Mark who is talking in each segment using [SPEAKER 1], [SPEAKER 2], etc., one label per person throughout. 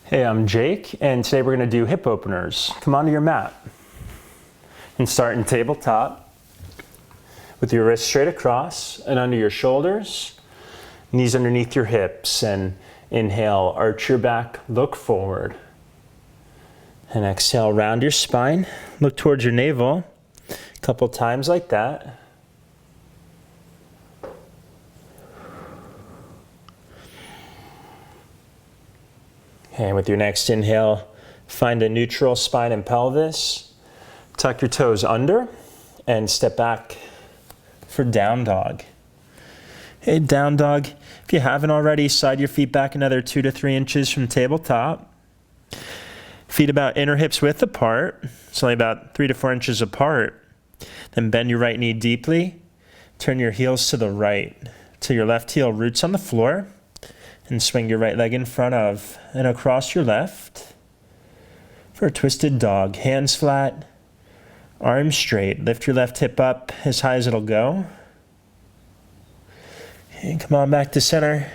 [SPEAKER 1] Hey, I'm Jake, and today we're going to do hip openers. Come onto your mat and start in tabletop with your wrists straight across and under your shoulders, knees underneath your hips, and inhale, arch your back, look forward. And exhale, round your spine, look towards your navel, a couple times like that. And with your next inhale, find a neutral spine and pelvis. Tuck your toes under and step back for down dog. Hey, down dog. If you haven't already, slide your feet back another 2 to 3 inches from tabletop. Feet about inner hips width apart. It's only about 3 to 4 inches apart. Then bend your right knee deeply. Turn your heels to the right till your left heel roots on the floor. And swing your right leg in front of and across your left for a twisted dog. Hands flat, arms straight. Lift your left hip up as high as it'll go. And come on back to center.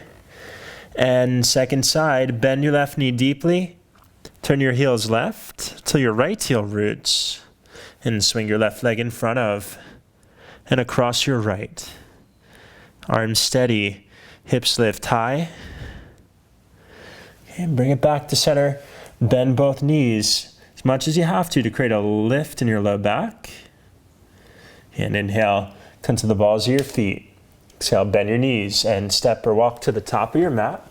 [SPEAKER 1] And second side, bend your left knee deeply. Turn your heels left till your right heel roots. And swing your left leg in front of and across your right. Arms steady, hips lift high. And bring it back to center. Bend both knees as much as you have to create a lift in your low back. And inhale, come to the balls of your feet. Exhale, bend your knees and step or walk to the top of your mat.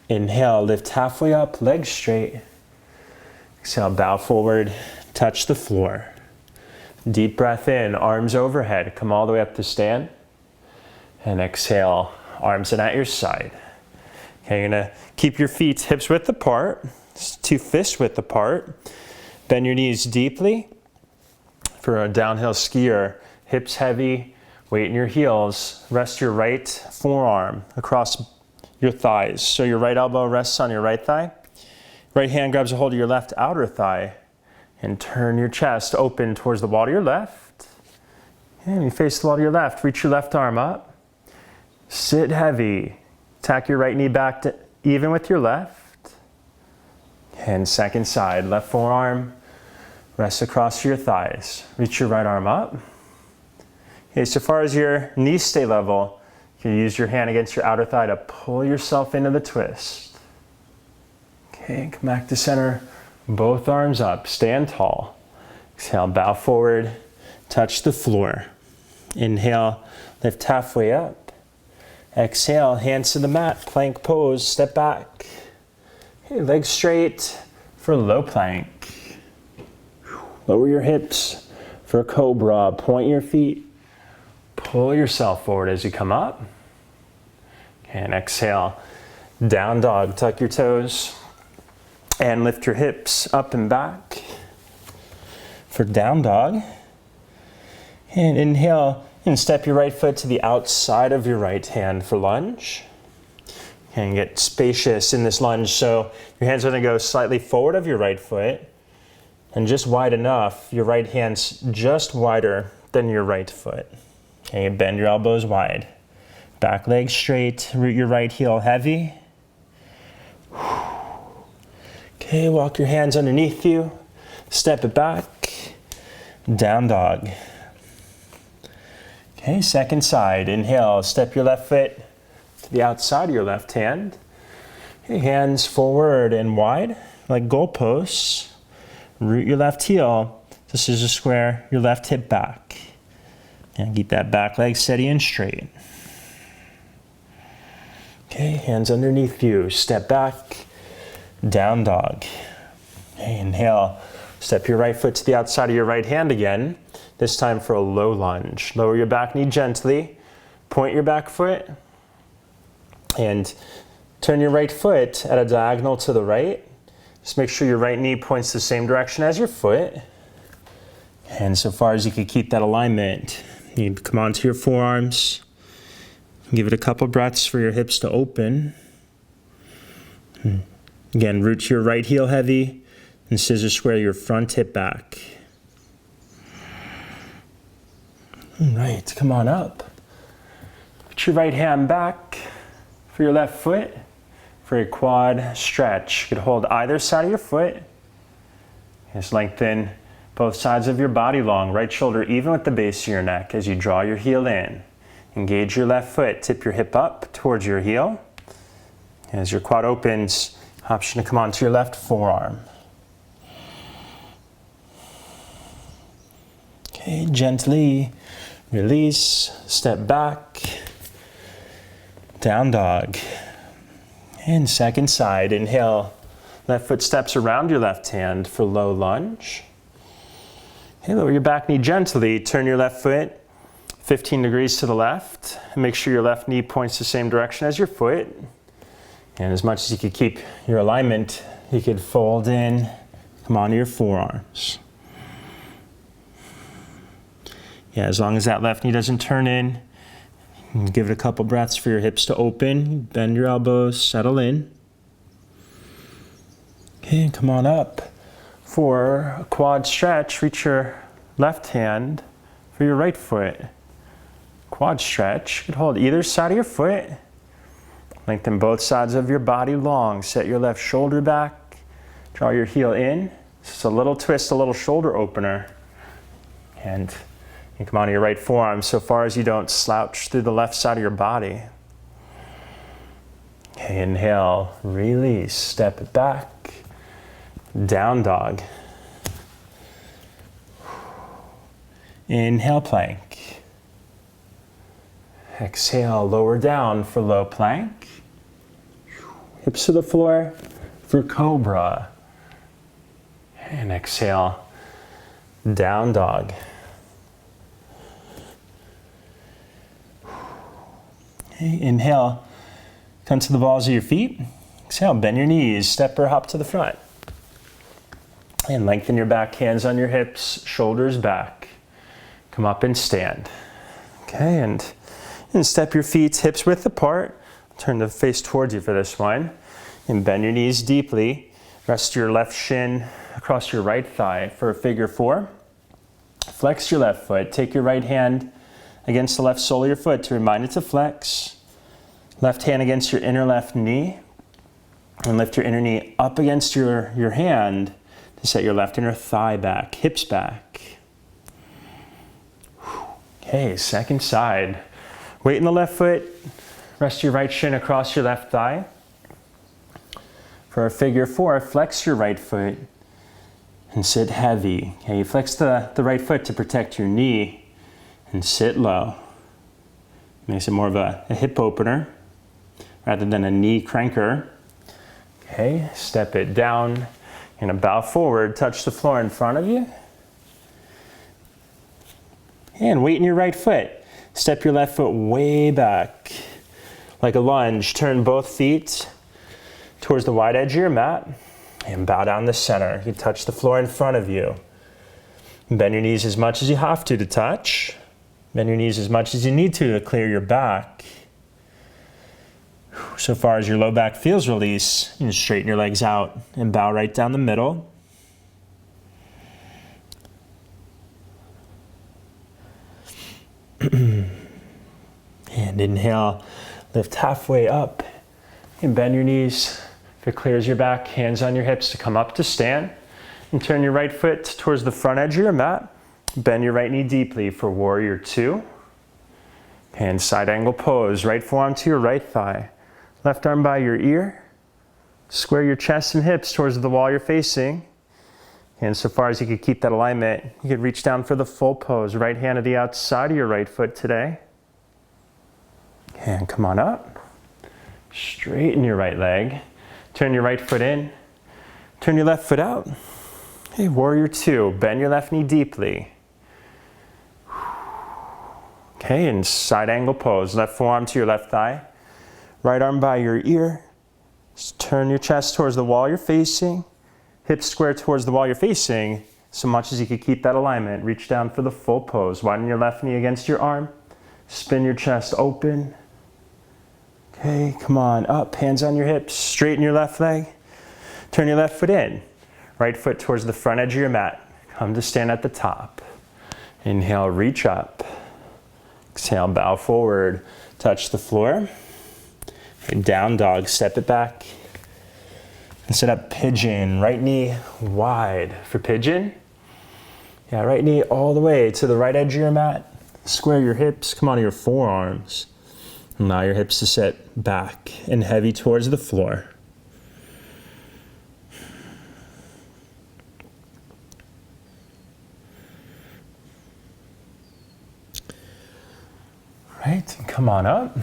[SPEAKER 1] Inhale, lift halfway up, legs straight. Exhale, bow forward, touch the floor. Deep breath in, arms overhead. Come all the way up to stand. And exhale, arms in at your side. Okay, you're gonna keep your feet hips width apart, 2 fists width apart. Bend your knees deeply for a downhill skier. Hips heavy, weight in your heels. Rest your right forearm across your thighs. So your right elbow rests on your right thigh. Right hand grabs a hold of your left outer thigh. And turn your chest open towards the wall to your left. And you face the wall to your left. Reach your left arm up. Sit heavy. Tack your right knee back to even with your left. And second side, left forearm rests across your thighs. Reach your right arm up. Okay, so far as your knees stay level, you can use your hand against your outer thigh to pull yourself into the twist. Okay, come back to center. Both arms up, stand tall. Exhale, bow forward, touch the floor. Inhale, lift halfway up. Exhale, hands to the mat, plank pose, step back. Okay, legs straight for low plank. Lower your hips for a cobra. Point your feet. Pull yourself forward as you come up. And exhale, down dog. Tuck your toes and lift your hips up and back for down dog. And inhale. And step your right foot to the outside of your right hand for lunge. And get spacious in this lunge. So your hands are going to go slightly forward of your right foot and just wide enough. Your right hand's just wider than your right foot. Okay, bend your elbows wide. Back leg straight. Root your right heel heavy. Okay, walk your hands underneath you. Step it back. Down dog. Okay, second side. Inhale, step your left foot to the outside of your left hand. Okay, hands forward and wide, like goalposts. Root your left heel to scissor square your left hip back. And keep that back leg steady and straight. Okay, hands underneath you. Step back, down dog. Okay, inhale, step your right foot to the outside of your right hand again. This time for a low lunge. Lower your back knee gently. Point your back foot. And turn your right foot at a diagonal to the right. Just make sure your right knee points the same direction as your foot. And so far as you can keep that alignment, you come onto your forearms. Give it a couple breaths for your hips to open. Again, root your right heel heavy and scissor square your front hip back. All right, come on up. Put your right hand back for your left foot. for a quad stretch. You could hold either side of your foot. Just lengthen both sides of your body long, right shoulder even with the base of your neck as you draw your heel in. Engage your left foot, tip your hip up towards your heel. As your quad opens, option to come onto your left forearm. Okay, gently release, step back, down dog. And second side, inhale, left foot steps around your left hand for low lunge. Okay, lower your back knee gently, turn your left foot 15 degrees to the left, and make sure your left knee points the same direction as your foot. And as much as you could keep your alignment, you could fold in, come onto your forearms. Yeah, as long as that left knee doesn't turn in, give it a couple breaths for your hips to open. Bend your elbows, settle in. Okay, and come on up. For a quad stretch, reach your left hand for your right foot. Quad stretch, you could hold either side of your foot. Lengthen both sides of your body long. Set your left shoulder back. Draw your heel in. Just a little twist, a little shoulder opener. And you come onto your right forearm so far as you don't slouch through the left side of your body. Okay, inhale, release, step it back, down dog. Inhale, plank. Exhale, lower down for low plank. Hips to the floor for cobra. And exhale, down dog. Okay, inhale, come to the balls of your feet. Exhale, bend your knees, step or hop to the front. And lengthen your back, hands on your hips, shoulders back. Come up and stand. Okay, and step your feet hips width apart. Turn the face towards you for this one. And bend your knees deeply. Rest your left shin across your right thigh for a figure four. Flex your left foot. Take your right hand against the left sole of your foot to remind it to flex. Left hand against your inner left knee. And lift your inner knee up against your hand to set your left inner thigh back, hips back. Okay, second side. Weight in the left foot. Rest your right shin across your left thigh. For a figure four, flex your right foot and sit heavy. Okay, you flex the right foot to protect your knee and sit low. Makes it more of a hip opener rather than a knee cranker. Okay, step it down. You're gonna bow forward, touch the floor in front of you. And weight in your right foot. Step your left foot way back. Like a lunge, turn both feet towards the wide edge of your mat and bow down the center. You touch the floor in front of you. Bend your knees as much as you have to touch. Bend your knees as much as you need to clear your back. So far as your low back feels release, you straighten your legs out and bow right down the middle. And inhale, lift halfway up and bend your knees. If it clears your back, hands on your hips to come up to stand. And turn your right foot towards the front edge of your mat. Bend your right knee deeply for warrior two. And side angle pose, right forearm to your right thigh. Left arm by your ear. Square your chest and hips towards the wall you're facing. And so far as you could keep that alignment, you could reach down for the full pose. Right hand to the outside of your right foot today. And come on up. Straighten your right leg. Turn your right foot in. Turn your left foot out. Okay, warrior two. Bend your left knee deeply. Okay, and side angle pose. Left forearm to your left thigh. Right arm by your ear. Just turn your chest towards the wall you're facing. Hips square towards the wall you're facing. So much as you could keep that alignment. Reach down for the full pose. Widen your left knee against your arm. Spin your chest open. Okay, come on up. Hands on your hips. Straighten your left leg. Turn your left foot in. Right foot towards the front edge of your mat. Come to stand at the top. Inhale, reach up. Exhale, bow forward. Touch the floor. Down dog, step it back. And set up pigeon, right knee wide for pigeon. Yeah, right knee all the way to the right edge of your mat. Square your hips, come onto your forearms. Allow your hips to set back and heavy towards the floor. Right, come on up.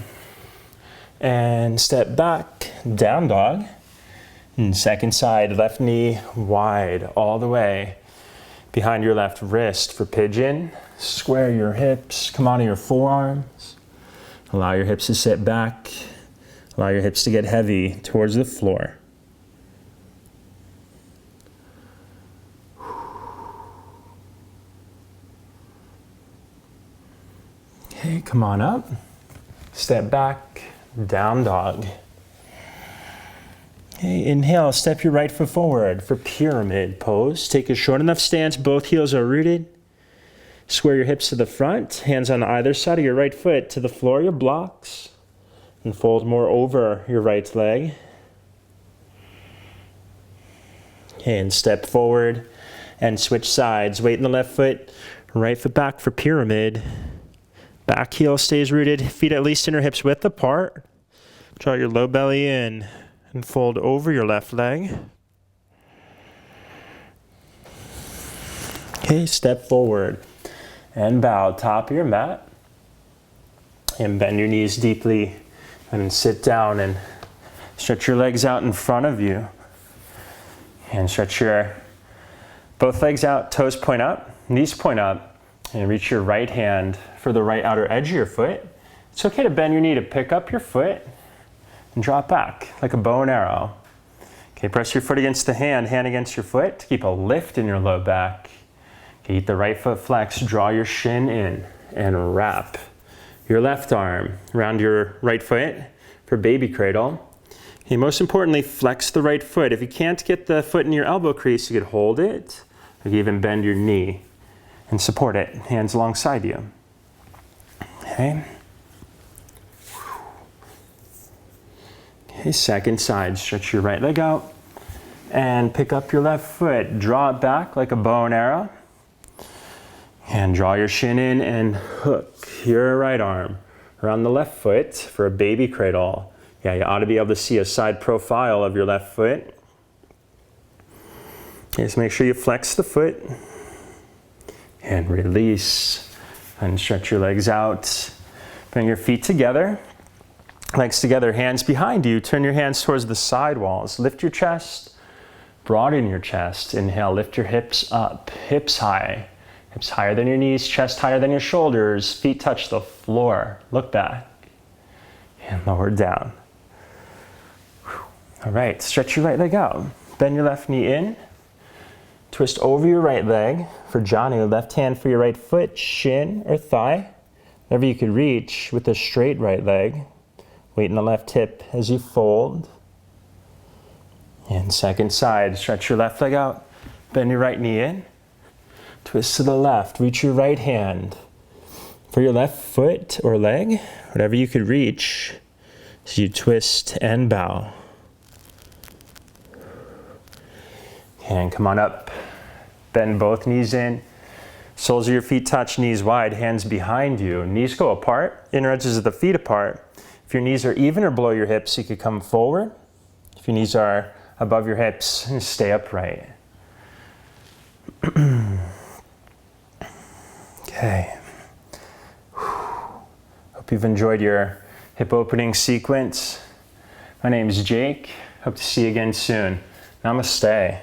[SPEAKER 1] And step back, down dog. And second side, left knee wide all the way behind your left wrist for pigeon. Square your hips, come onto your forearms. Allow your hips to sit back. Allow your hips to get heavy towards the floor. Okay, come on up. Step back, down dog. Okay, inhale, step your right foot forward for pyramid pose. Take a short enough stance, both heels are rooted. Square your hips to the front, hands on either side of your right foot to the floor, your blocks. And fold more over your right leg. Okay, and step forward and switch sides. Weight in the left foot, right foot back for pyramid. Back heel stays rooted, feet at least inner hips width apart. Draw your low belly in and fold over your left leg. Okay, step forward and bow, top of your mat. And bend your knees deeply and sit down and stretch your legs out in front of you. And stretch your both legs out, toes point up, knees point up. And reach your right hand for the right outer edge of your foot. It's okay to bend your knee to pick up your foot and drop back like a bow and arrow. Okay, press your foot against the hand against your foot to keep a lift in your low back. Okay, keep the right foot flexed, draw your shin in and wrap your left arm around your right foot for baby cradle. Okay, most importantly, flex the right foot. If you can't get the foot in your elbow crease, you could hold it, or you can even bend your knee and support it, hands alongside you. Okay. Okay, second side, stretch your right leg out and pick up your left foot. Draw it back like a bow and arrow. And draw your shin in and hook your right arm around the left foot for a baby cradle. Yeah, you ought to be able to see a side profile of your left foot. Okay, so make sure you flex the foot. And release and stretch your legs out. Bring your feet together, legs together, hands behind you. Turn your hands towards the side walls. Lift your chest, broaden your chest. Inhale, lift your hips up, hips high. Hips higher than your knees, chest higher than your shoulders. Feet touch the floor. Look back and lower down. All right, stretch your right leg out. Bend your left knee in. Twist over your right leg for Janu, left hand for your right foot, shin or thigh, wherever you could reach with a straight right leg. Weight in the left hip as you fold. And second side, stretch your left leg out, bend your right knee in, twist to the left, reach your right hand for your left foot or leg, whatever you could reach as you twist and bow. And come on up. Bend both knees in. Soles of your feet touch, knees wide, hands behind you. Knees go apart, inner edges of the feet apart. If your knees are even or below your hips, you could come forward. If your knees are above your hips, stay upright. Okay. Hope you've enjoyed your hip opening sequence. My name is Jake. Hope to see you again soon. Namaste.